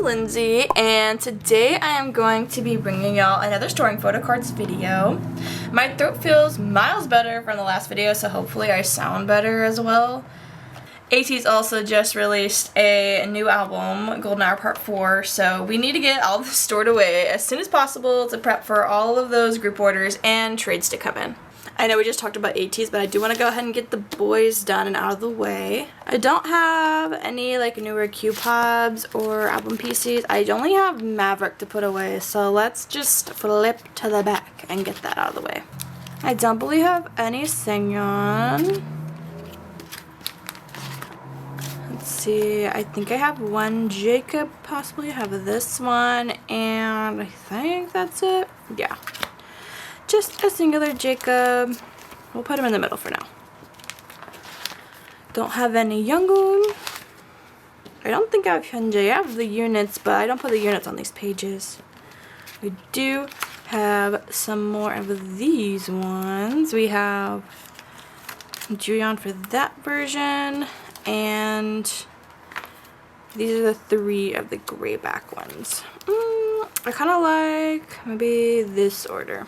Lindsay, and today I am going to be bringing y'all another storing Photocards video. My throat feels miles better from the last video, so hopefully I sound better as well. Ateez also just released a new album, Golden Hour Part 4, so we need to get all this stored away as soon as possible to prep for all of those group orders and trades to come in. I know we just talked about Ateez, but I do want to go ahead and get the Boyz done and out of the way. I don't have any like newer kpop's or album PCs. I only have Maverick to put away, so let's just flip to the back and get that out of the way. I don't believe I have any Singyeon. Let's see, I think I have one Jacob, possibly I have this one, and I think that's it. Yeah. Just a singular Jacob. We'll put him in the middle for now. Don't have any Younghoon. I don't think I have Hyunjae. I have the units, but I don't put the units on these pages. We do have some more of these ones. We have Juyeon for that version, and these are the 3 of the gray back ones. I kind of like maybe this order.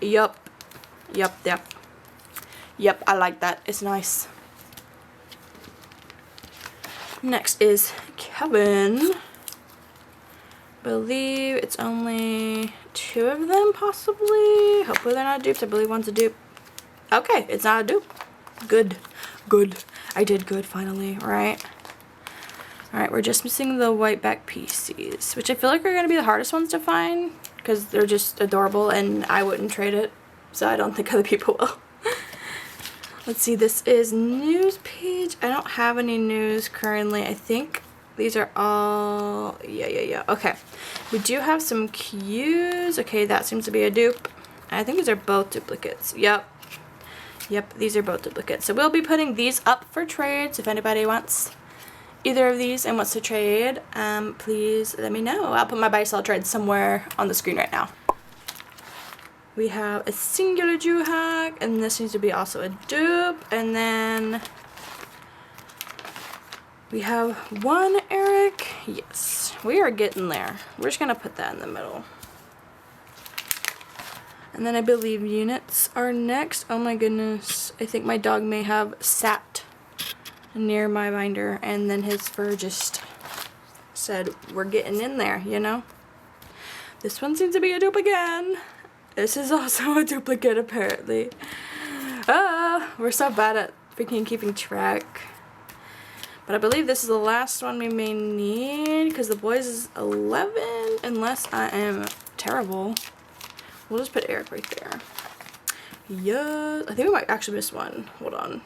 Yup, I like that. It's nice. Next is Kevin. Believe it's only 2 of them, possibly. Hopefully they're not dupes. I believe one's a dupe. Okay, it's not a dupe. Good. I did good finally, right? Alright, we're just missing the white back PCs, which I feel like are going to be the hardest ones to find because they're just adorable and I wouldn't trade it, so I don't think other people will. Let's see, this is news page. I don't have any news currently. I think these are all, yeah. Okay, we do have some Qs. Okay, that seems to be a dupe. I think these are both duplicates. Yep, these are both duplicates. So we'll be putting these up for trades if anybody wants either of these and wants to trade. Please let me know. I'll put my buy sell trade somewhere on the screen right now. We have a singular Juhack, and this seems to be also a dupe, and then we have one Eric. Yes, we are getting there. We're just gonna put that in the middle. And then I believe units are next. Oh my goodness, I think my dog may have sat near my binder and then his fur just said we're getting in there, you know. This one seems to be a dupe again. This is also a duplicate apparently. We're so bad at freaking keeping track. But I believe this is the last one we may need because the Boyz is 11 unless I am terrible. We'll just put Eric right there. Yes, I think we might actually miss one. Hold on.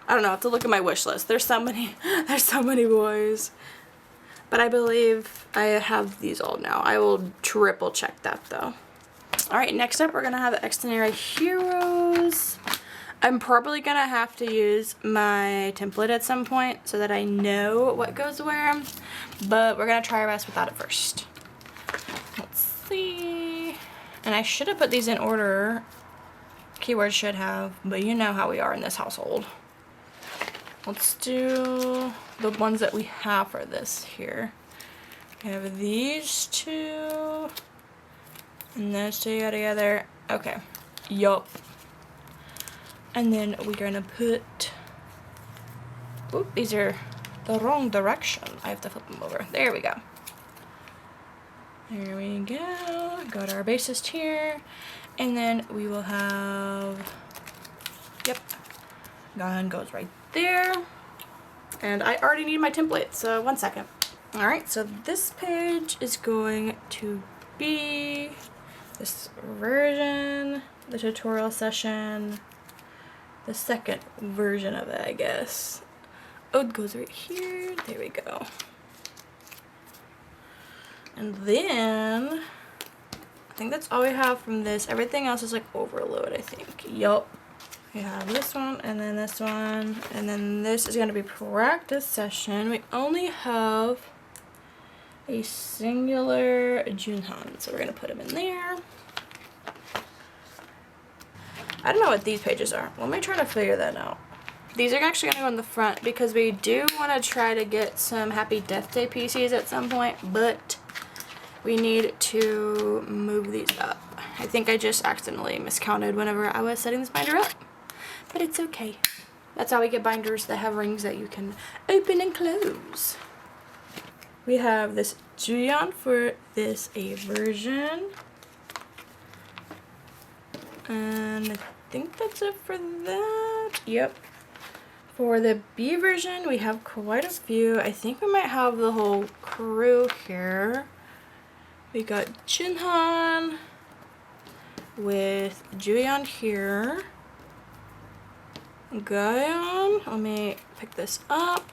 I don't know, I have to look at my wish list. There's so many Boyz. But I believe I have these all now. I will triple check that though. Alright, next up we're going to have the Xdinary Heroes. I'm probably going to have to use my template at some point so that I know what goes where. But we're going to try our best without it first. Let's see. And I should have put these in order. Keywords should have, but you know how we are in this household. Let's do the ones that we have for this here. We have these 2. And those 2 go together. Okay. Yup. And then we're gonna put... Oop, these are the wrong direction. I have to flip them over. There we go. There we go. Got our bassist here. And then we will have... Yep. Gun goes right there. And I already need my template, so 1 second. Alright, so this page is going to be this version, the tutorial session, the second version of it, I guess. Oh, it goes right here. There we go. And then I think that's all we have from this. Everything else is like overload, I think. Yup. We have this one, and then this one, and then this is going to be practice session. We only have a singular Junhan, so we're going to put him in there. I don't know what these pages are. Let me try to figure that out. These are actually going to go in the front because we do want to try to get some Happy Death Day PCs at some point, but we need to move these up. I think I just accidentally miscounted whenever I was setting this binder up, but it's okay. That's how we get binders that have rings that you can open and close. We have this Juyeon for this A version. And I think that's it for that. Yep. For the B version, we have quite a few. I think we might have the whole crew here. We got Jinhan with Juyeon here. Gaeon. Let me pick this up.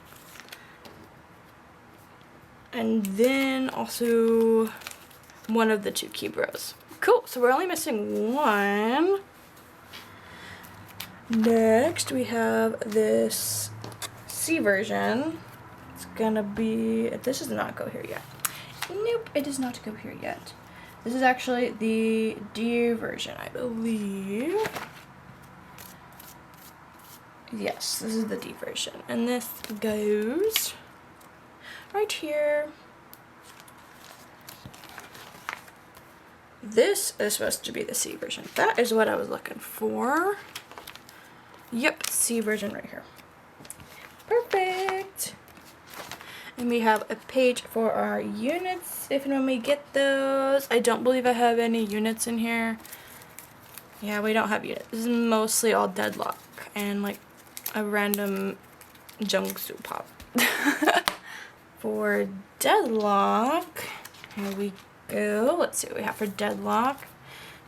And then also one of the two key bros. Cool, so we're only missing one. Next, we have this C version. It's gonna be, this does not go here yet. Nope, it does not go here yet. This is actually the D version, I believe. Yes, this is the D version. And this goes right here. This is supposed to be the C version. That is what I was looking for. Yep, C version right here. Perfect. And we have a page for our units, if and when we get those. I don't believe I have any units in here. Yeah, we don't have units. This is mostly all Deadlock and like a random Jungsu pop. For Deadlock, here we go. Let's see what we have for Deadlock.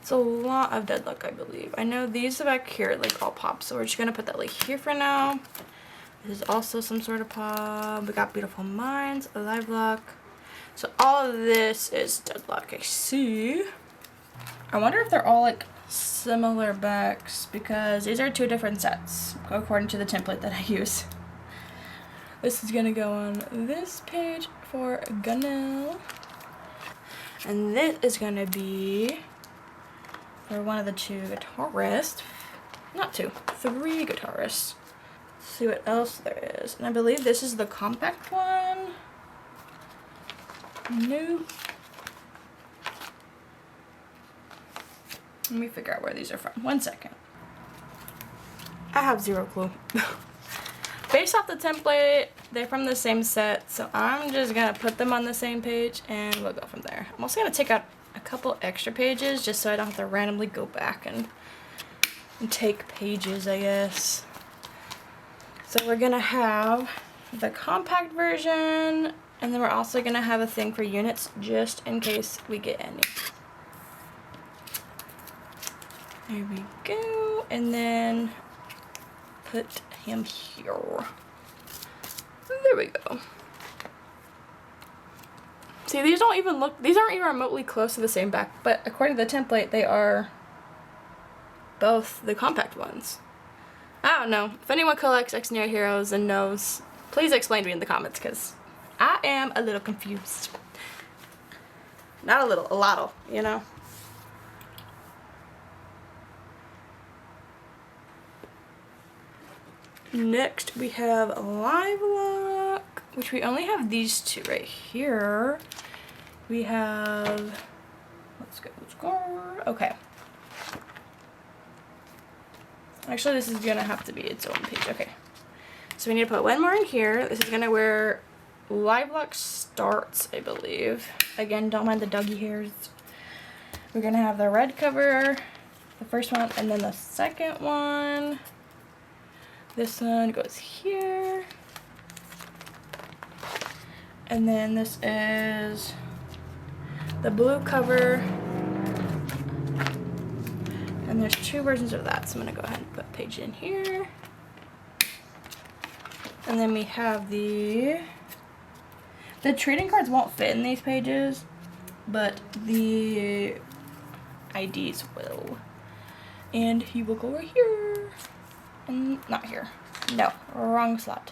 It's a lot of Deadlock, I believe. I know these are back here like all pop, so we're just gonna put that like here for now. This is also some sort of pop. We got Beautiful Minds, a Live Lock. So all of this is Deadlock, I see. I wonder if they're all like similar backs because these are two different sets according to the template that I use. This is gonna go on this page for Gunnel. And this is gonna be for one of the two guitarists. Not two, three guitarists. Let's see what else there is. And I believe this is the compact one. Nope. Let me figure out where these are from. 1 second. I have zero clue. Based off the template, they're from the same set, so I'm just gonna put them on the same page and we'll go from there. I'm also gonna take out a couple extra pages just so I don't have to randomly go back and take pages, I guess. So we're gonna have the compact version, and then we're also gonna have a thing for units just in case we get any. There we go, and then put him here. There we go. See, these don't even look, these aren't even remotely close to the same back, but according to the template, they are both the compact ones. I don't know. If anyone collects Xdinary Heroes and knows, please explain to me in the comments, because I am a little confused. Not a little, a lot, you know? Next, we have Live Lock, which we only have these two right here. We have, let's go, okay. Actually, this is gonna have to be its own page, okay. So we need to put one more in here. This is gonna where Live Lock starts, I believe. Again, don't mind the doggy hairs. We're gonna have the red cover, the first one, and then the second one. This one goes here. And then this is the blue cover. And there's two versions of that, so I'm gonna go ahead and put a page in here. And then we have the trading cards won't fit in these pages, but the IDs will. And he will go right here. And not here. No, wrong slot.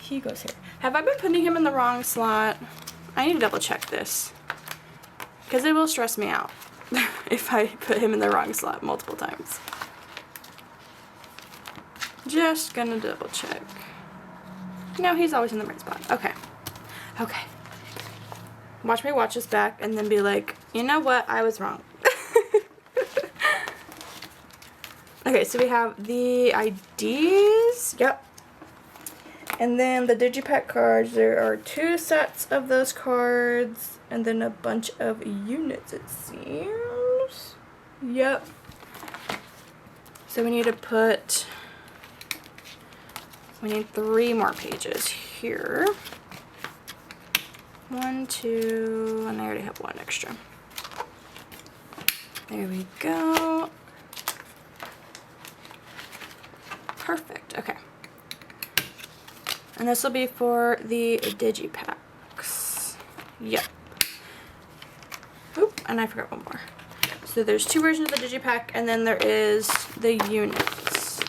He goes here. Have I been putting him in the wrong slot? I need to double check this, because it will stress me out if I put him in the wrong slot multiple times. Just gonna double check. No, he's always in the right spot. Okay. Okay. Watch me watch this back and then be like, you know what? I was wrong. Okay, so we have the IDs. Yep. And then the Digipack cards. There are 2 sets of those cards. And then a bunch of units, it seems. Yep. So we need to put... We need 3 more pages here. 1, 2, and I already have 1 extra. There we go. Perfect, okay. And this will be for the Digipacks. Yep. Oop, and I forgot 1 more. So there's 2 versions of the Digipack, and then there is the units.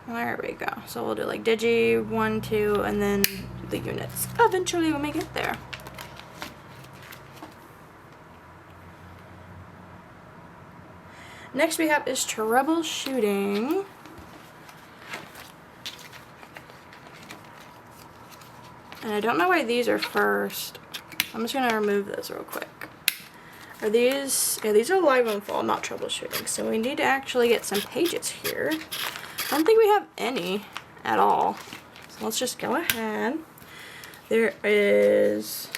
There we go. So we'll do like Digi, 1, 2, and then the units. Eventually when we get there. Next we have is troubleshooting. And I don't know why these are first. I'm just gonna remove this real quick. Are these, yeah, these are live and fall, not troubleshooting. So we need to actually get some pages here. I don't think we have any at all. So let's just go ahead. There is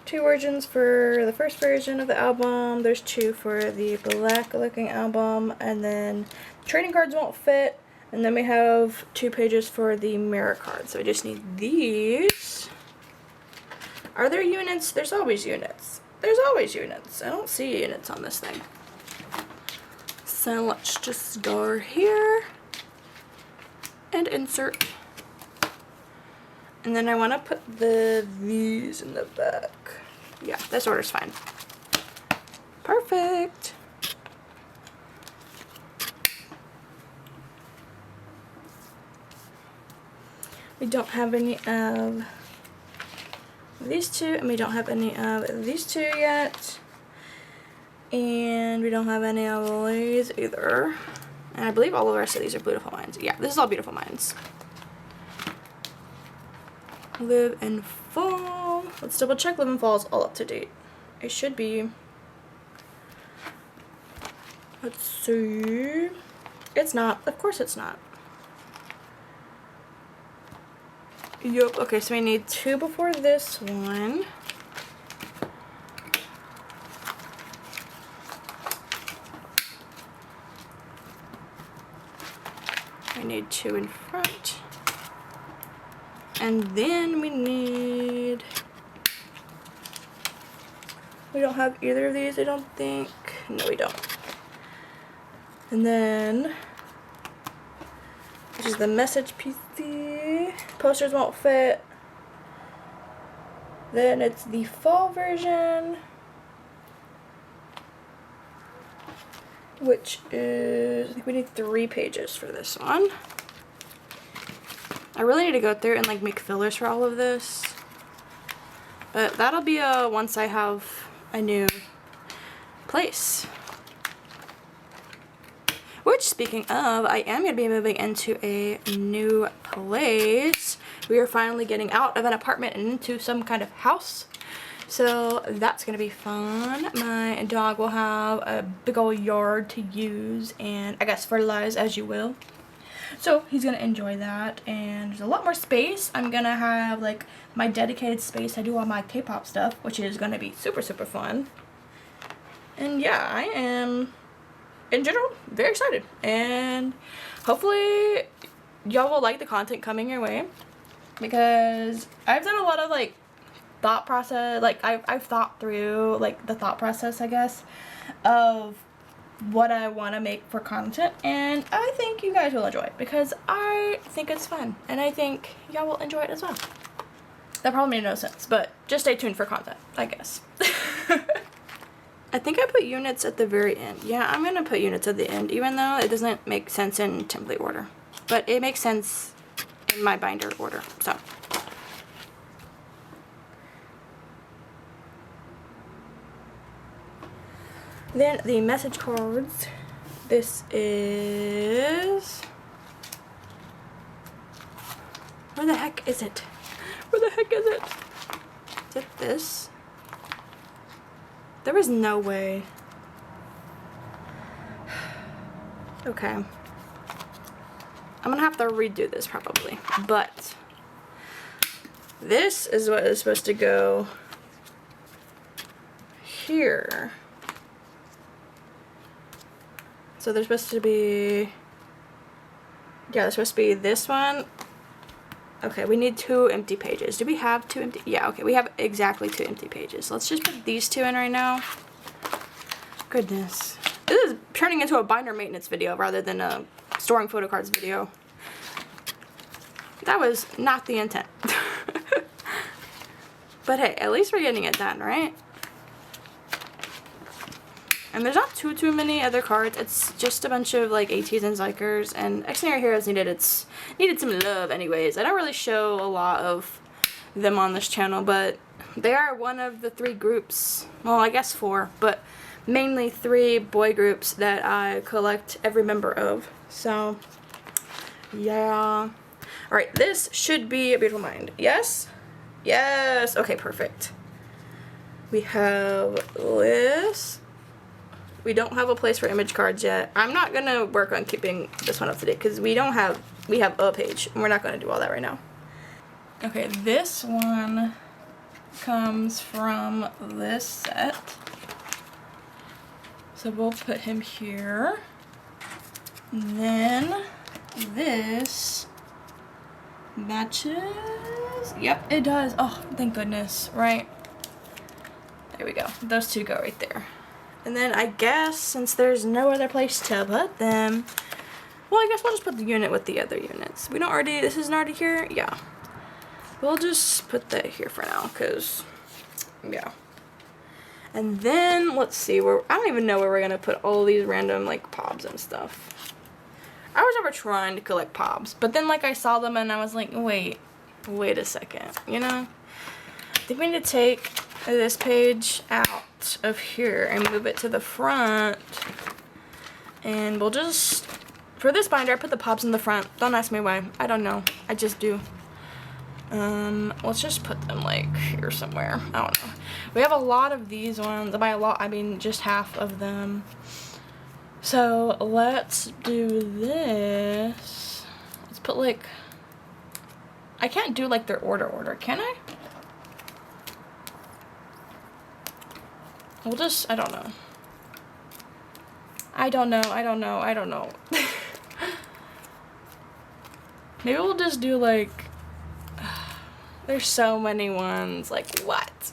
2 versions for the first version of the album. There's 2 for the black looking album. And then trading cards won't fit. And then we have 2 pages for the mirror cards. So we just need these. Are there units? There's always units. There's always units. I don't see units on this thing. So let's just go here and insert. And then I want to put these in the back. Yeah, this order's fine. Perfect. We don't have any of these 2, and we don't have any of these 2 yet. And we don't have any of these either. And I believe all the rest of these are Beautiful Minds. Yeah, this is all Beautiful Minds. Live and Fall. Let's double check Live and Fall is all up to date. It should be. Let's see. It's not. Of course it's not. Yup. Okay, so we need 2 before this one. We need 2 in front. And then we need... We don't have either of these, I don't think. No, we don't. And then... This is the message PC. Posters won't fit. Then it's the fall version, which is, I think we need 3 pages for this one. I really need to go through and like make fillers for all of this. But that'll be once I have a new place. Which, speaking of, I am going to be moving into a new place. We are finally getting out of an apartment and into some kind of house. So that's going to be fun. My dog will have a big old yard to use and I guess fertilize as you will. So he's going to enjoy that. And there's a lot more space. I'm going to have like my dedicated space. I do all my K-pop stuff, which is going to be super, super fun. And yeah, I am... in general, very excited, and hopefully y'all will like the content coming your way, because I've done a lot of like thought process, like I've thought through like the thought process, I guess, of what I want to make for content, and I think you guys will enjoy it because I think it's fun, and I think y'all will enjoy it as well. That probably made no sense, but just stay tuned for content, I guess. I think I put units at the very end. Yeah, I'm going to put units at the end, even though it doesn't make sense in template order. But it makes sense in my binder order, so. Then the message cards. This is Where the heck is it? Where the heck is it? Is it this? There is no way. Okay. I'm gonna have to redo this probably, but this is what is supposed to go here. So there's supposed to be, yeah, there's supposed to be this one. Okay, we need 2 empty pages. Do we have 2 empty? Yeah, okay, we have exactly 2 empty pages. Let's just put these 2 in right now. Goodness. This is turning into a binder maintenance video rather than a storing photocards video. That was not the intent. But hey, at least we're getting it done, right? And there's not too many other cards. It's just a bunch of like Ateez and Xikers, and Xdinary Heroes needed some love anyways. I don't really show a lot of them on this channel, but they are one of the 3 groups, well I guess 4, but mainly 3 boy groups that I collect every member of. So yeah. Alright, this should be a beautiful mind. Yes? Yes! Okay, perfect. We have this. We don't have a place for image cards yet. I'm not gonna work on keeping this one up to date because we have a page and we're not gonna do all that right now. Okay, this one comes from this set. So we'll put him here. And then this matches. Yep, it does. Oh, thank goodness, right? There we go. Those 2 go right there. And then I guess since there's no other place to put them, well, I guess we'll just put the unit with the other units. We don't already, this isn't already here? Yeah. We'll just put that here for now, because, yeah. And then, let's see, I don't even know where we're going to put all these random, like, pobs and stuff. I was never trying to collect pobs, but then, like, I saw them and I was like, wait a second, you know? I think we need to take this page out of here and move it to the front, and we'll just, for this binder I put the pops in the front. Don't ask me why, I don't know, I just do. Let's just put them like here somewhere. I don't know. We have a lot of these ones. By a lot I mean just half of them. So let's do this. Let's put like, I can't do like their order, can I? We'll just, I don't know. I don't know. Maybe we'll just do like, there's so many ones, like what?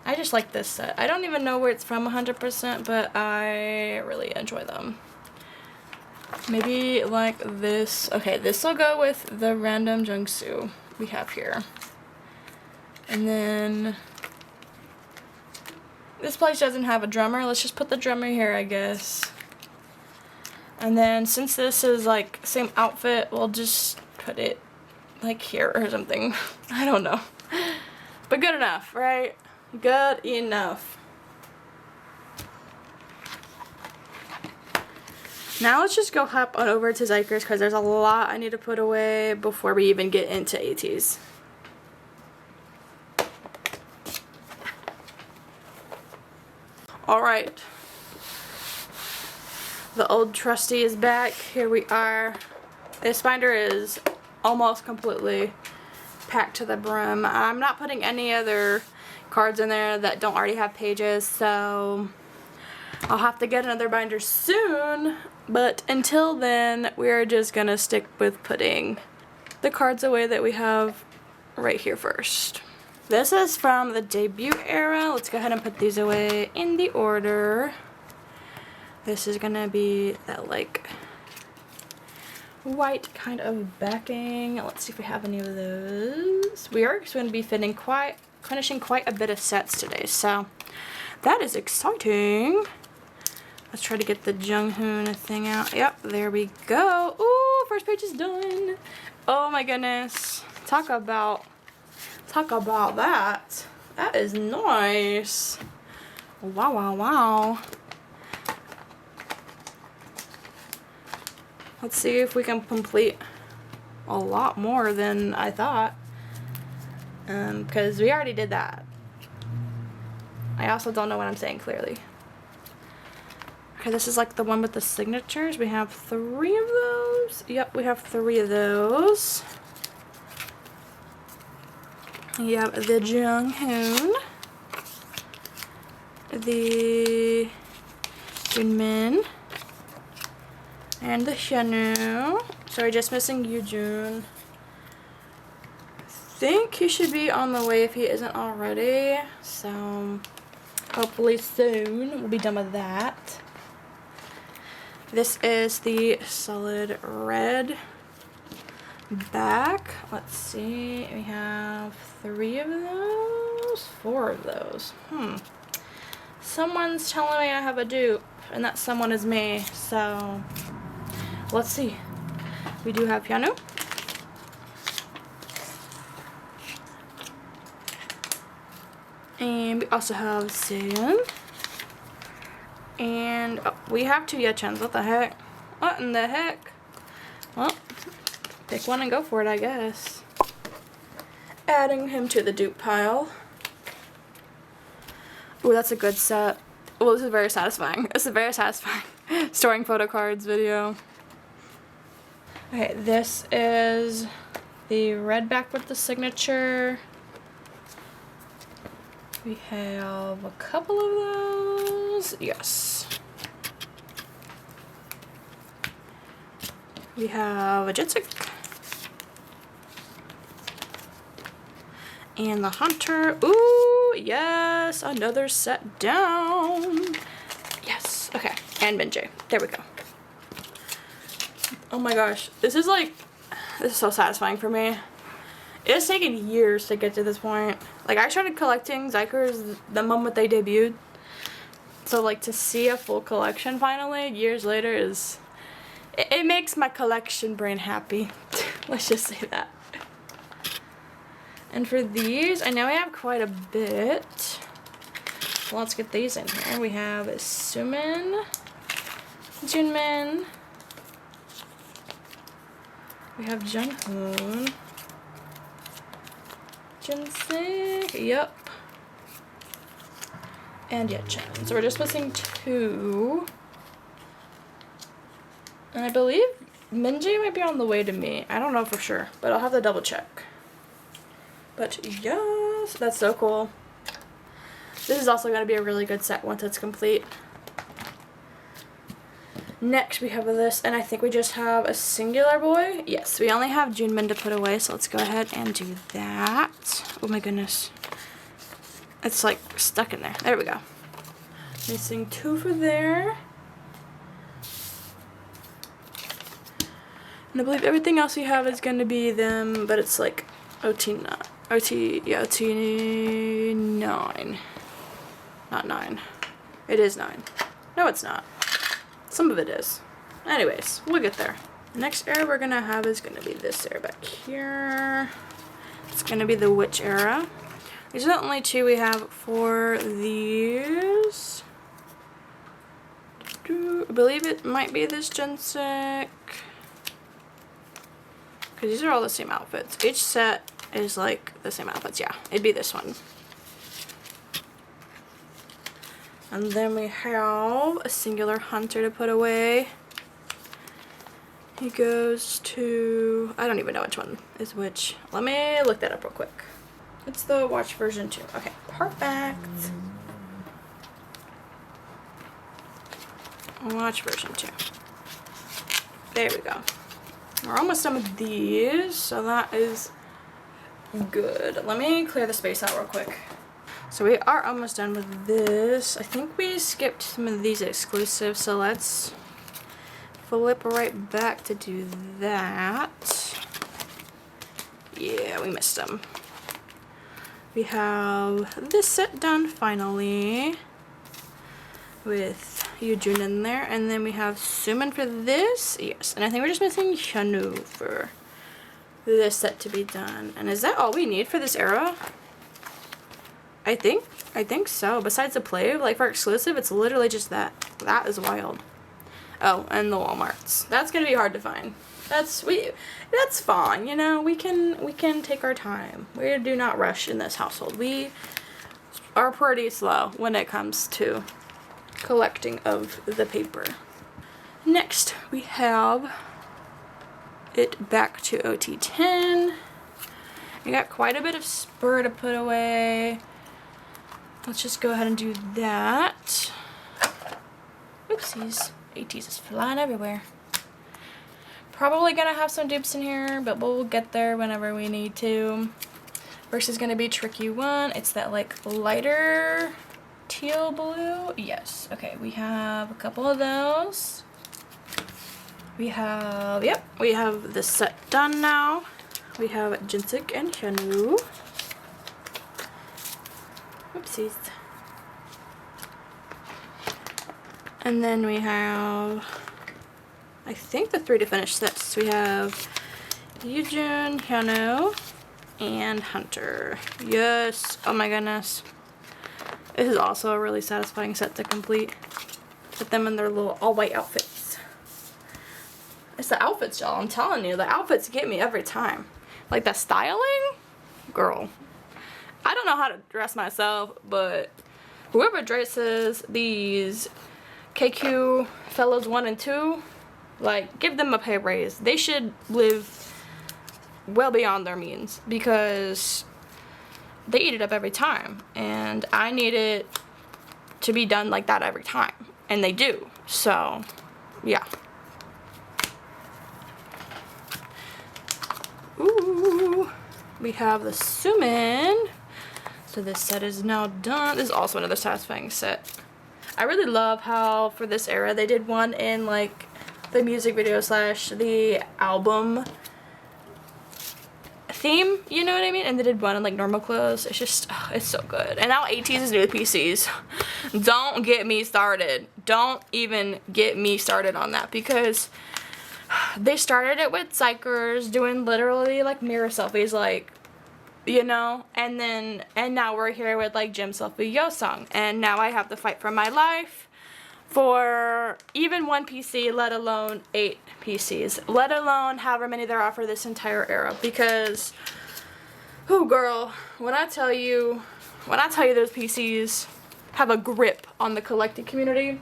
I just like this set. I don't even know where it's from 100%, but I really enjoy them. Maybe like this. Okay, this will go with the random jumpsuit we have here. And then this place doesn't have a drummer. Let's just put the drummer here, I guess. And then since this is like same outfit, we'll just put it like here or something. I don't know. But good enough, right? Good enough. Now let's just go hop on over to Xikers because there's a lot I need to put away before we even get into Ateez. Alright. The old trusty is back. Here we are. This binder is almost completely packed to the brim. I'm not putting any other cards in there that don't already have pages, so I'll have to get another binder soon. But until then, we're just gonna stick with putting the cards away that we have right here first. This is from the debut era. Let's go ahead and put these away in the order. This is gonna be that like white kind of backing. Let's see if we have any of those. We are going to be finishing quite a bit of sets today, so that is exciting. Let's try to get the Junghoon thing out. Yep, there we go. Ooh, first page is done. Oh my goodness. Talk about that. That is nice. Wow, wow, wow. Let's see if we can complete a lot more than I thought. Because we already did that. I also don't know what I'm saying clearly. Okay, this is like the one with the signatures. We have 3 of those. Yep, we have 3 of those. You have the Junghoon, the Junmin, and the Hyunwoo. Sorry, just missing Yoojun. I think he should be on the way if he isn't already. So hopefully soon we'll be done with that. This is the solid red back. Let's see. We have 3 of those, 4 of those. Someone's telling me I have a dupe, and that someone is me. So let's see. We do have Hyunwoo. And we also have Seon. And oh, we have 2 Yechuns. What the heck? What in the heck? Well, pick one and go for it, I guess. Adding him to the dupe pile. Ooh, that's a good set. Well, this is very satisfying. This is very satisfying. Storing photo cards video. Okay, this is the red back with the signature. We have a couple of those. Yes. We have a Jitsik. And the Hunter. Ooh, yes. Another set down. Yes. Okay. And Minjae. There we go. Oh my gosh. This is so satisfying for me. It's taken years to get to this point. Like, I started collecting Xikers the moment they debuted. So, like, to see a full collection finally, years later, is... It makes my collection brain happy. Let's just say that. And for these, I know I have quite a bit. Well, let's get these in here. We have Sumin, Junmin. We have Junghoon. Jinsei, yep. And Yechun. So we're just missing 2. And I believe Minjae might be on the way to me. I don't know for sure, but I'll have to double check. But yes, that's so cool. This is also going to be a really good set once it's complete. Next we have this, and I think we just have a singular boy. Yes, we only have Junmin to put away, so let's go ahead and do that. Oh my goodness. It's like stuck in there. There we go. Missing 2 for there. And I believe everything else we have is going to be them, but it's like OT 9. Not 9. It is 9. No, it's not. Some of it is. Anyways, we'll get there. The next era we're gonna have is gonna be this era back here. It's gonna be the Witch era. These are the only 2 we have for these. I believe it might be this Jensik. Because these are all the same outfits. Each set is like the same outfits. Yeah, it'd be this one. And then we have a singular Hunter to put away. He goes to... I don't even know which one is which. Let me look that up real quick. It's the watch version 2. Okay, perfect. Watch version 2. There we go. We're almost done with these, so that is good. Let me clear the space out real quick. So we are almost done with this. I think we skipped some of these exclusives, so let's flip right back to do that. Yeah, we missed them. We have this set done finally with Yoojun in there, and then we have Sumin for this. Yes, and I think we're just missing Hyunwoo for this set to be done. And is that all we need for this era? I think so. Besides the play, like for exclusive, it's literally just that. That is wild. Oh, and the Walmarts. That's gonna be hard to find. That's fine, you know. We can take our time. We do not rush in this household. We are pretty slow when it comes to collecting of the paper. Next, we have it back to OT10. I got quite a bit of spur to put away. Let's just go ahead and do that. Oopsies. Ateez is flying everywhere. Probably gonna have some dupes in here, but we'll get there whenever we need to. First is gonna be tricky one. It's that like lighter teal blue. Yes. Okay, we have a couple of those. We have, yep, we have this set done now. We have Xikers and Hyunwoo. Oopsies. And then we have, I think, the 3 to finish sets. We have Yujun, Hyunwoo, and Hunter. Yes. Oh my goodness. This is also a really satisfying set to complete. Put them in their little all white outfits. It's the outfits, y'all. I'm telling you, the outfits get me every time. Like the styling, girl. I don't know how to dress myself, but whoever dresses these KQ fellows 1 and 2, like, give them a pay raise. They should live well beyond their means because they eat it up every time, and I need it to be done like that every time, and they do. So yeah. Ooh, we have the Sumin. So this set is now done. This is also another satisfying set. I really love how for this era they did one in like the music video / the album theme, you know what I mean? And they did one in like normal clothes. It's just, oh, it's so good. And now Ateez is new with PCs. Don't get me started. Don't even get me started on that, because they started it with Xikers doing literally like mirror selfies, like, you know, and now we're here with like Jim Selfie Yosung, and now I have to fight for my life for even 1 PC, let alone 8 PCs, let alone however many there are for this entire era. Because, oh girl, when I tell you those PCs have a grip on the collecting community,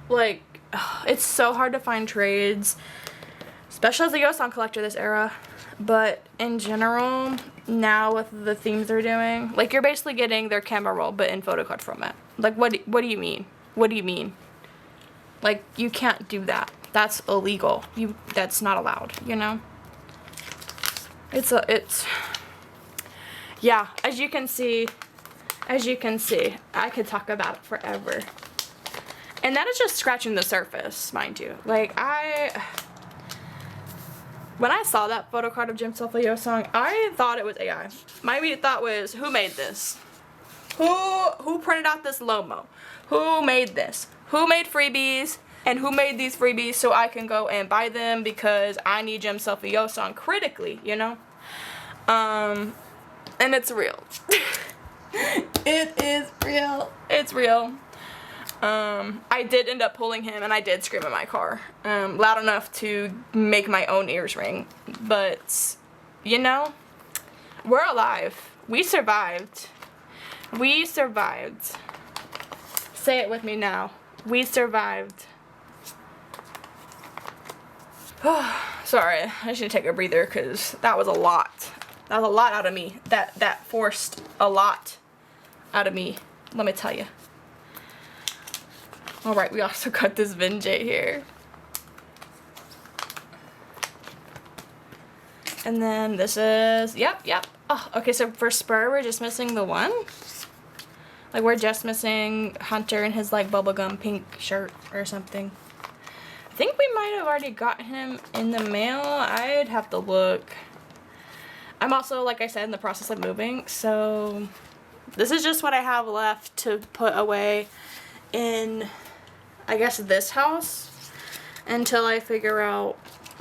like, it's so hard to find trades, especially as a Yosung collector this era. But in general, now with the themes they're doing, like, you're basically getting their camera roll but in photocard format. Like, what do you mean? What do you mean? Like, you can't do that. That's illegal. That's not allowed, you know? Yeah, as you can see, I could talk about it forever. And that is just scratching the surface, mind you. Like, when I saw that photo card of Jim Selfie Yosung, I thought it was AI. My immediate thought was, who made this? Who printed out this Lomo? Who made this? Who made freebies? And who made these freebies so I can go and buy them because I need Jim Selfie Yosung critically, you know? And it's real. It is real. It's real. I did end up pulling him, and I did scream in my car, loud enough to make my own ears ring. But, you know, we're alive. We survived. We survived. Say it with me now. We survived. Sorry, I just need to take a breather because that was a lot. That was a lot out of me. That forced a lot out of me, let me tell you. Alright, we also got this Vinjay here. And then this is, yep. Oh, okay, so for Spur, we're just missing the one. Like, we're just missing Hunter in his, like, bubblegum pink shirt or something. I think we might have already got him in the mail. I'd have to look. I'm also, like I said, in the process of moving, so this is just what I have left to put away in, I guess, this house until I figure out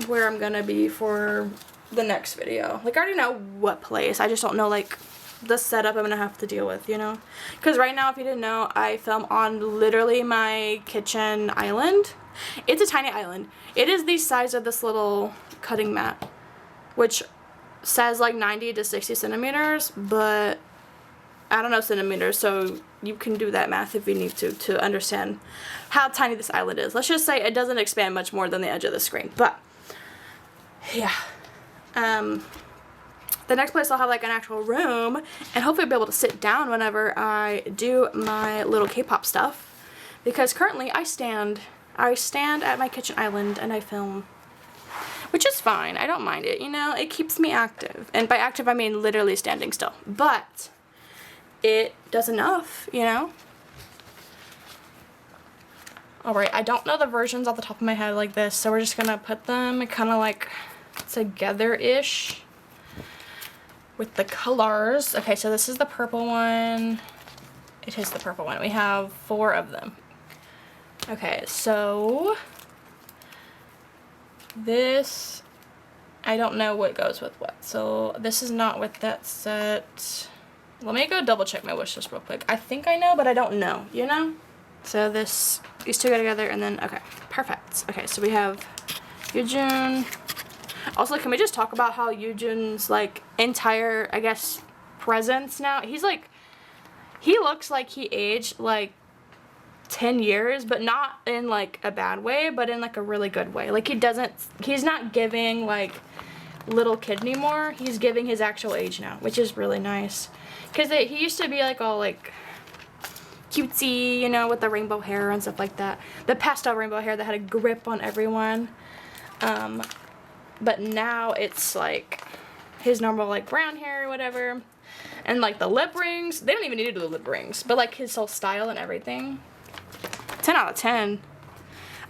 where I'm gonna be for the next video. Like, I already know what place. I just don't know, like, the setup I'm gonna have to deal with, you know? Because right now, if you didn't know, I film on literally my kitchen island. It's a tiny island. It is the size of this little cutting mat, which says like 90 to 60 centimeters, but I don't know centimeters, so you can do that math if you need to understand how tiny this island is. Let's just say it doesn't expand much more than the edge of the screen, but yeah. The next place I'll have like an actual room, and hopefully be able to sit down whenever I do my little K-pop stuff, because currently I stand at my kitchen island and I film, which is fine. I don't mind it, you know, it keeps me active, and by active I mean literally standing still, but it does enough, you know. Alright, I don't know the versions off the top of my head like this, so we're just gonna put them kind of like together-ish with the colors. Okay, so this is the purple one. It is the purple one. We have 4 of them. Okay, so this, I don't know what goes with what. So this is not with that set. Let me go double check my wish list real quick. I think I know, but I don't know, you know? So these 2 go together, and then, okay, perfect. Okay, so we have Yoojun. Also, can we just talk about how Yoojun's, like, entire, I guess, presence now? He's, like, he looks like he aged, like, 10 years, but not in, like, a bad way, but in, like, a really good way. Like, he's not giving, like, little kid anymore. He's giving his actual age now, which is really nice. Because he used to be, like, all, like, cutesy, you know, with the rainbow hair and stuff like that. The pastel rainbow hair that had a grip on everyone. But now it's like his normal like brown hair or whatever. And like the lip rings, they don't even need to do the lip rings, but like his whole style and everything. 10 out of 10.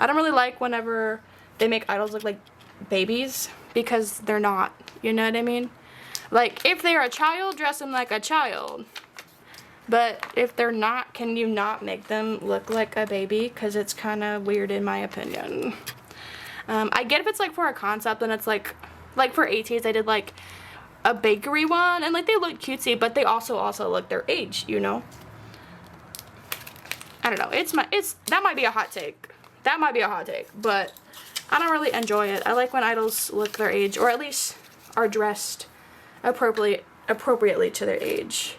I don't really like whenever they make idols look like babies, because they're not, you know what I mean? Like, if they're a child, dress them like a child. But if they're not, can you not make them look like a baby? Because it's kind of weird in my opinion. I get if it's like for a concept and it's like for Ateez I did like a bakery one and like they look cutesy, but they also look their age, you know? I don't know, that might be a hot take. That might be a hot take, but I don't really enjoy it. I like when idols look their age, or at least are dressed appropriately to their age.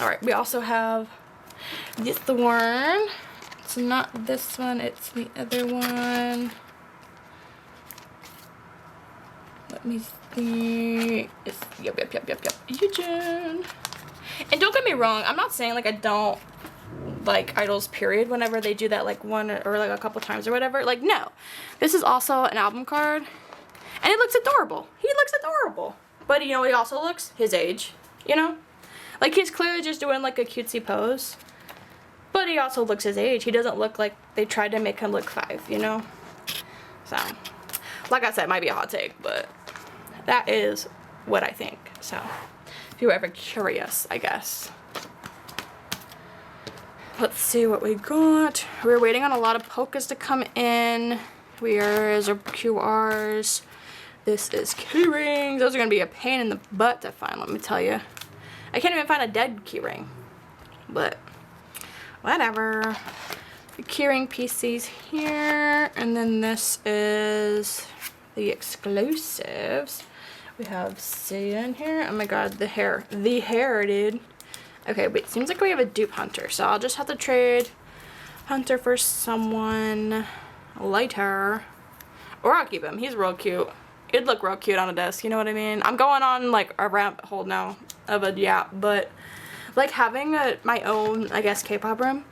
Alright, we also have this one. It's not this one, it's the other one. Let me see. It's, yep. Yoojun. And don't get me wrong, I'm not saying like I don't like idols period whenever they do that like one or like a couple times or whatever. Like, no. This is also an album card. And it looks adorable. He looks adorable. But you know, he also looks his age, you know? Like, he's clearly just doing like a cutesy pose. But he also looks his age. He doesn't look like they tried to make him look 5, you know? So, like I said, it might be a hot take, but that is what I think. So, if you were ever curious, I guess. Let's see what we got. We're waiting on a lot of polkas to come in. Here's our QRs. This is key rings. Those are going to be a pain in the butt to find, let me tell you. I can't even find a dead key ring. But whatever. The keyring PCs here, and then this is the exclusives. We have Sia in here. Oh my god, the hair, dude. Okay, wait, seems like we have a dupe Hunter, so I'll just have to trade Hunter for someone lighter, or I'll keep him. He's real cute. It'd look real cute on a desk, you know what I mean? I'm going on like a rabbit hole now of a yap, but like having my own, I guess, K-pop room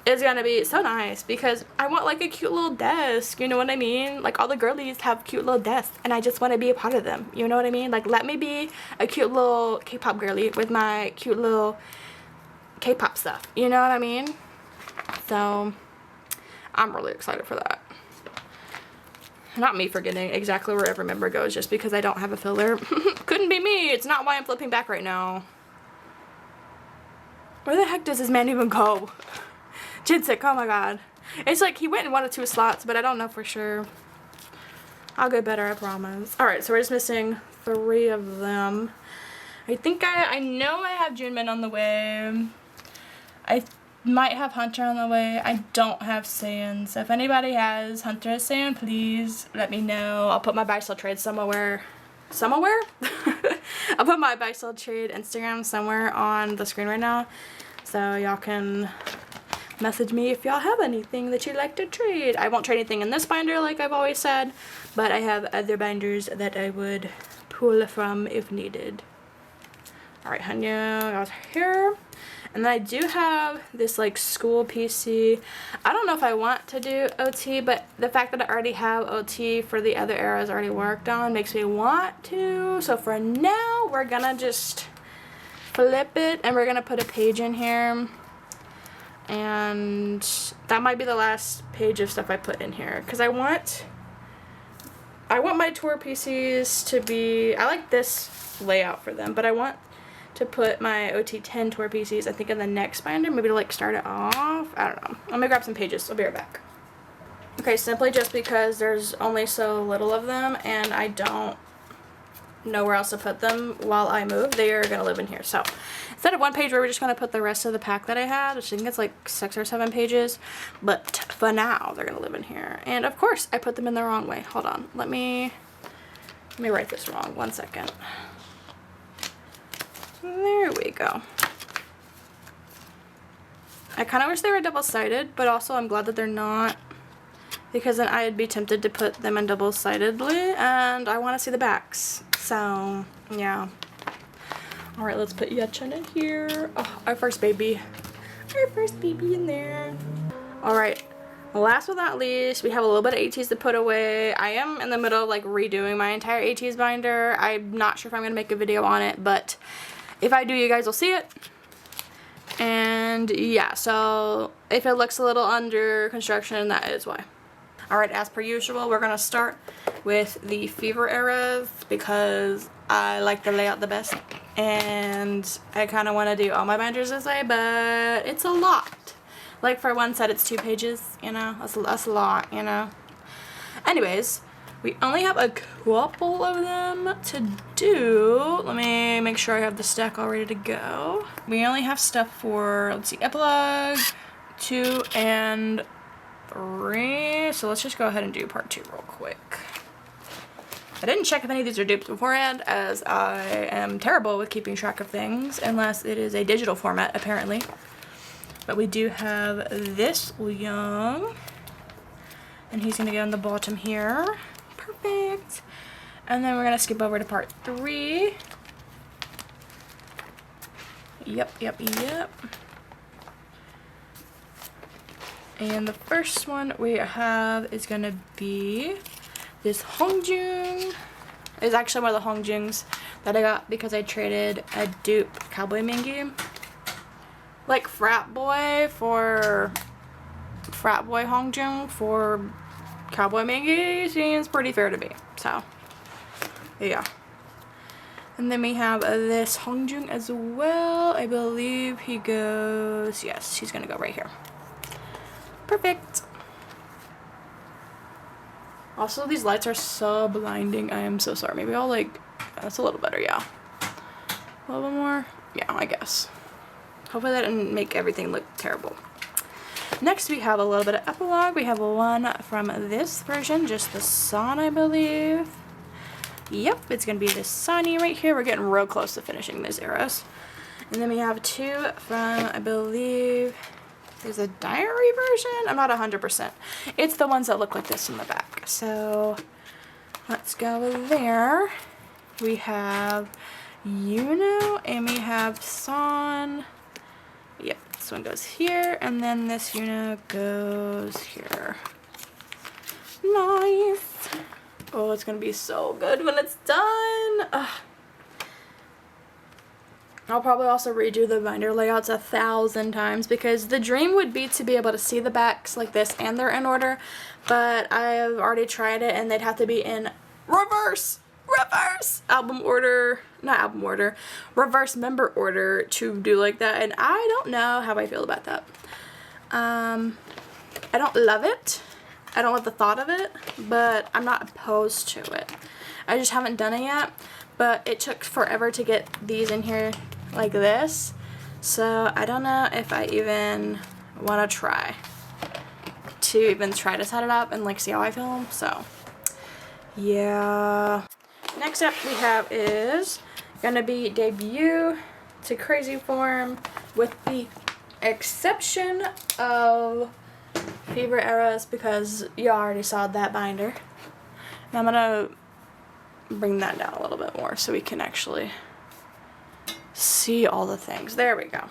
is gonna be so nice, because I want like a cute little desk, you know what I mean? Like, all the girlies have cute little desks and I just want to be a part of them, you know what I mean? Like, let me be a cute little K-pop girly with my cute little K-pop stuff, you know what I mean? So I'm really excited for that. Not me forgetting exactly where every member goes just because I don't have a filler. Couldn't be me. It's not why I'm flipping back right now. Where the heck does this man even go? Jinsik, oh my god. It's like he went in 1 or 2 slots, but I don't know for sure. I'll get better, I promise. Alright, so we're just missing 3 of them. I think I know I have Junmin on the way. might have Hunter on the way. I don't have Sand, so if anybody has Hunter as Sand, please let me know. I'll put my buy sell trade somewhere. I'll put my buy sell trade Instagram somewhere on the screen right now, so y'all can message me if y'all have anything that you'd like to trade. I won't trade anything in this binder like I've always said, but I have other binders that I would pull from if needed. Alright, Hanya got here. And then I do have this like school PC. I don't know if I want to do OT, but the fact that I already have OT for the other eras already worked on makes me want to. So for now, we're gonna just flip it and we're gonna put a page in here. And that might be the last page of stuff I put in here. Because I want my tour PCs to be, I like this layout for them, but I want to put my OT10 tour PCs, I think, in the next binder, maybe to like start it off. I don't know. I'm gonna grab some pages. I'll be right back. Okay, simply just because there's only so little of them and I don't know where else to put them while I move, they are gonna live in here. So instead of one page, we're just gonna put the rest of the pack that I had, which I think it's like 6 or 7 pages, but for now they're gonna live in here. And of course I put them in the wrong way. Hold on, let me write this wrong. 1 second. There we go. I kind of wish they were double-sided, but also I'm glad that they're not, because then I'd be tempted to put them in double-sidedly, and I want to see the backs. So, yeah. Alright, let's put Yachan in here. Oh, our first baby. Our first baby in there. Alright. Last but not least, we have a little bit of Ateez to put away. I am in the middle of like redoing my entire Ateez binder. I'm not sure if I'm going to make a video on it, but if I do, you guys will see it. And yeah, so if it looks a little under construction, that is why. Alright, as per usual, we're going to start with the Fever eras because I like the layout the best. And I kind of want to do all my binders this way, but it's a lot. Like for one set, it's 2 pages, you know, that's a lot, you know. Anyways, we only have a couple of them to do. Let me make sure I have the stack all ready to go. We only have stuff for, let's see, epilogue, 2, and 3. So let's just go ahead and do part 2 real quick. I didn't check if any of these are dupes beforehand, as I am terrible with keeping track of things, unless it is a digital format, apparently. But we do have this Young, and he's going to go on the bottom here. Perfect. And then we're going to skip over to part 3. Yep. And the first one we have is going to be this Hongjung. It's actually one of the Hongjungs that I got because I traded a dupe Cowboy Mingy. Like frat boy Hongjung for Cowboy Mingy seems pretty fair to me. So, yeah. And then we have this Hongjung as well. I believe he goes, yes, he's gonna go right here. Perfect. Also, these lights are so blinding. I am so sorry. Maybe I'll like, that's a little better, yeah. A little bit more? Yeah, I guess. Hopefully that didn't make everything look terrible. Next, we have a little bit of epilogue. We have one from this version, just the sun, I believe. Yep, it's going to be this Sunny right here. We're getting real close to finishing these eras. And then we have 2 from, I believe, there's a diary version? I'm not 100%. It's the ones that look like this in the back. So, let's go there. We have Yuno, and we have San. Yep, this one goes here, and then this Yuno goes here. Nice. Oh, it's gonna be so good when it's done. Ugh. I'll probably also redo the binder layouts 1,000 times because the dream would be to be able to see the backs like this and they're in order, but I've already tried it and they'd have to be in reverse album order, not album order, reverse member order to do like that, and I don't know how I feel about that. I don't love it. I don't love the thought of it, but I'm not opposed to it. I just haven't done it yet, but it took forever to get these in here like this, so I don't know if I even I want to try to set it up and like see how I feel. So yeah. Next up we have is gonna be debut to crazy form, with the exception of favorite eras because you already saw that binder. And I'm gonna bring that down a little bit more so we can actually see all the things. There we go.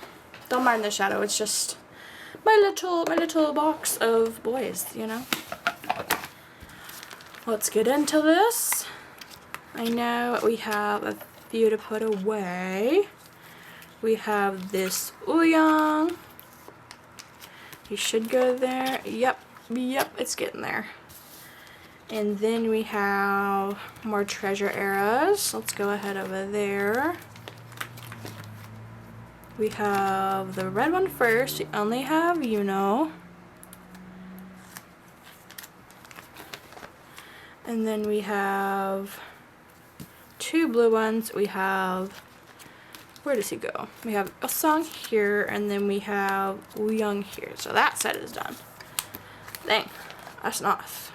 Don't mind the shadow, it's just my little box of Boyz, you know. Let's get into this. I know we have a few to put away. We have this Ouyang. You should go there. Yep, it's getting there. And then we have more treasure eras. Let's go ahead over there. We have the red one first. We only have and then we have two blue ones. We have, where does he go? We have a song here, and then we have Ouyang here. So that set is done. Dang, that's nice.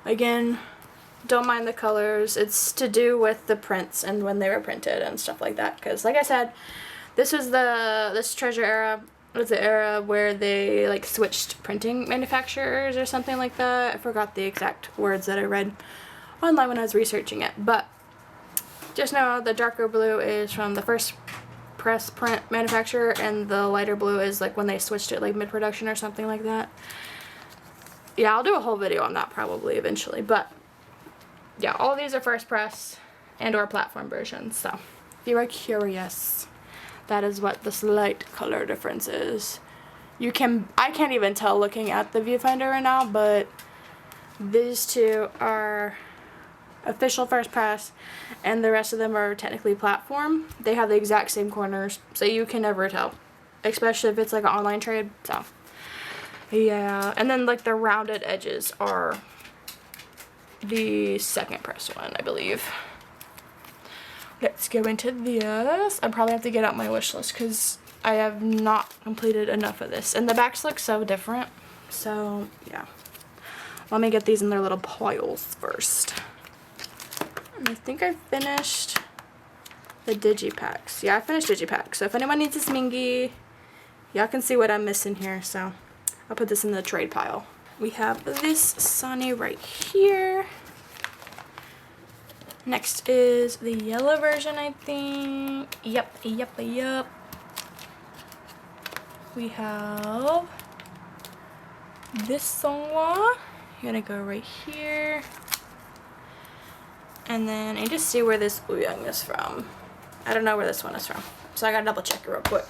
Again, don't mind the colors. It's to do with the prints and when they were printed and stuff like that. Because like I said, this treasure era was the era where they like switched printing manufacturers or something like that. I forgot the exact words that I read online when I was researching it, but just know the darker blue is from the first press print manufacturer, and the lighter blue is like when they switched it like mid-production or something like that. Yeah, I'll do a whole video on that probably eventually, but yeah, all these are first press and or platform versions, so if you are curious, that is what the slight color difference is. I can't even tell looking at the viewfinder right now, but these two are official first press and the rest of them are technically platform. They have the exact same corners, so you can never tell, especially if it's like an online trade. So yeah, and then like the rounded edges are the second press one, I believe. Let's go into this. I probably have to get out my wish list because I have not completed enough of this. And the backs look so different. So, yeah. Let me get these in their little piles first. And I think I finished the digipacks. Yeah, I finished digipacks. So if anyone needs a Smingy, y'all can see what I'm missing here. So I'll put this in the trade pile. We have this Sunny right here. Next is the yellow version, I think. Yep. We have this Songhwa. You're gonna go right here. And then I just see where this Ouyang is from. I don't know where this one is from, so I gotta double check it real quick.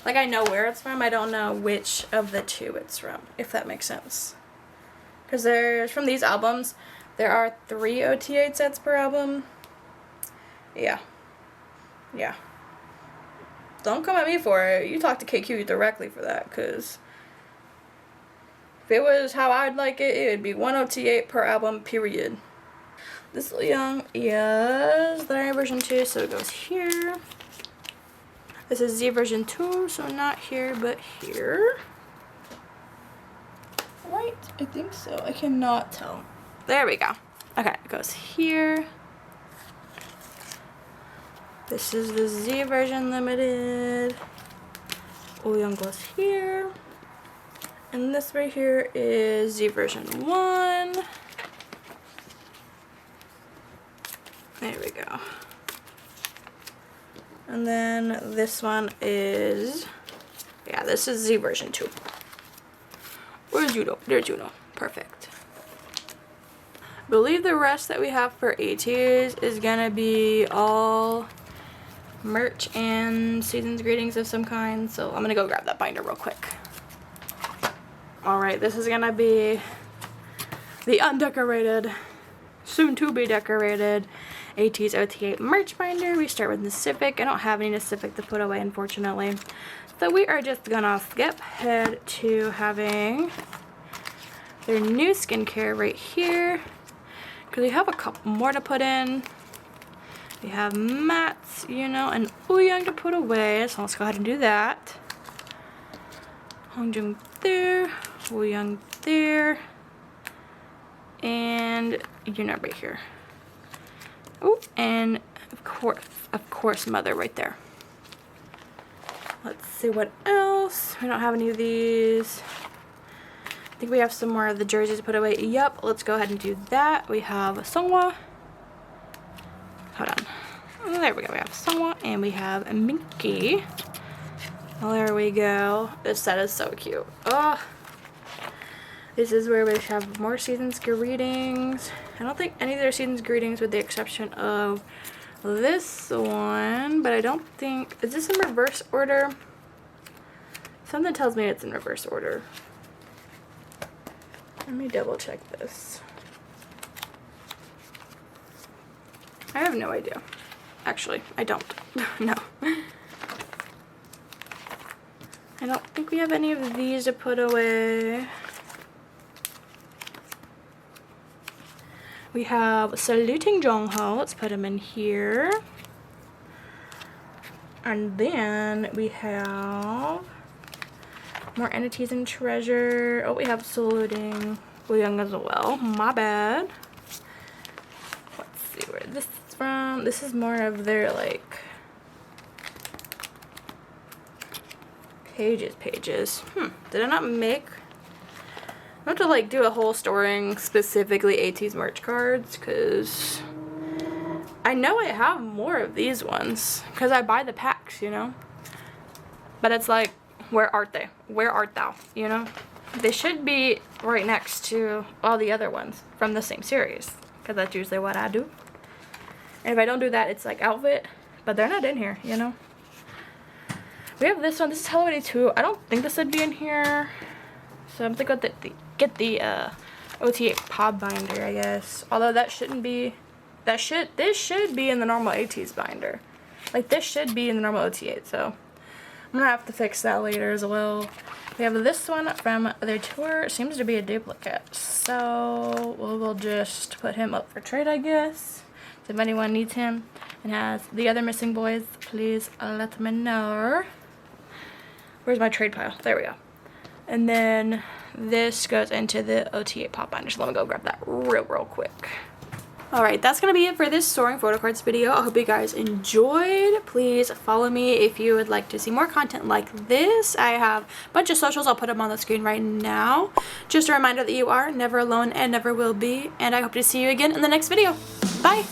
Like, I know where it's from, I don't know which of the two it's from, if that makes sense. Because there's, from these albums, there are 3 OTA sets per album. Yeah. Don't come at me for it. You talk to KQ directly for that, because if it was how I'd like it, it would be 1 OTA per album, period. This Ouyang is the version 2, so it goes here. This is Z version 2, so not here, but here. Right? I think so. I cannot tell. There we go. Okay, it goes here. This is the Z version limited. Ouyang goes here. And this right here is Z version 1. There we go. And then this one is, yeah, this is Z version 2. Where's Juno? There's Juno. Perfect. I believe the rest that we have for Ateez is gonna be all merch and season's greetings of some kind. So I'm gonna go grab that binder real quick. Alright, this is gonna be the undecorated, soon to be decorated Ateez OTA merch binder. We start with Pacific. I don't have any Pacific to put away, unfortunately. So we are just gonna skip ahead to having their new skincare right here, because we have a couple more to put in. We have mats, you know, and Ouyang to put away, so let's go ahead and do that. Hongjung there, Wooyoung there, and Yuna right here. Oh, and of course, Mother right there. Let's see what else. We don't have any of these. I think we have some more of the jerseys to put away. Yep, let's go ahead and do that. We have Songhwa. Hold on. Oh, there we go. We have Songhwa and we have Minky. Well, there we go. This set is so cute. Oh, this is where we have more season's greetings. I don't think any of their season's greetings, with the exception of this one, but I don't think, is this in reverse order? Something tells me it's in reverse order. Let me double check this. I have no idea. Actually, I don't. No. I don't think we have any of these to put away. We have Saluting Jongho. Let's put him in here. And then we have more Ateez and Treasure. Oh, we have Saluting Wooyoung as well. My bad. Let's see where this is from. This is more of their, like, pages. Did I not make... I have to, like, do a whole storing specifically Ateez merch cards, because I know I have more of these ones, because I buy the packs, you know? But it's like, where art they? Where art thou? You know? They should be right next to all the other ones from the same series, because that's usually what I do. And if I don't do that, it's like outfit, but they're not in here, you know? We have this one. This is Hello 82. I don't think this would be in here, so I'm thinking get the OT8 pod binder, I guess. Although that shouldn't be, this should be in the normal Ateez binder. Like, this should be in the normal OT8, so I'm gonna have to fix that later as well. We have this one from their tour. It seems to be a duplicate, so we'll just put him up for trade, I guess. So if anyone needs him and has the other missing boys, please let me know. Where's my trade pile? There we go. And then this goes into the OT8 pop binder. So let me go grab that real quick. Alright, that's going to be it for this Soaring Photocards video. I hope you guys enjoyed. Please follow me if you would like to see more content like this. I have a bunch of socials. I'll put them on the screen right now. Just a reminder that you are never alone and never will be. And I hope to see you again in the next video. Bye!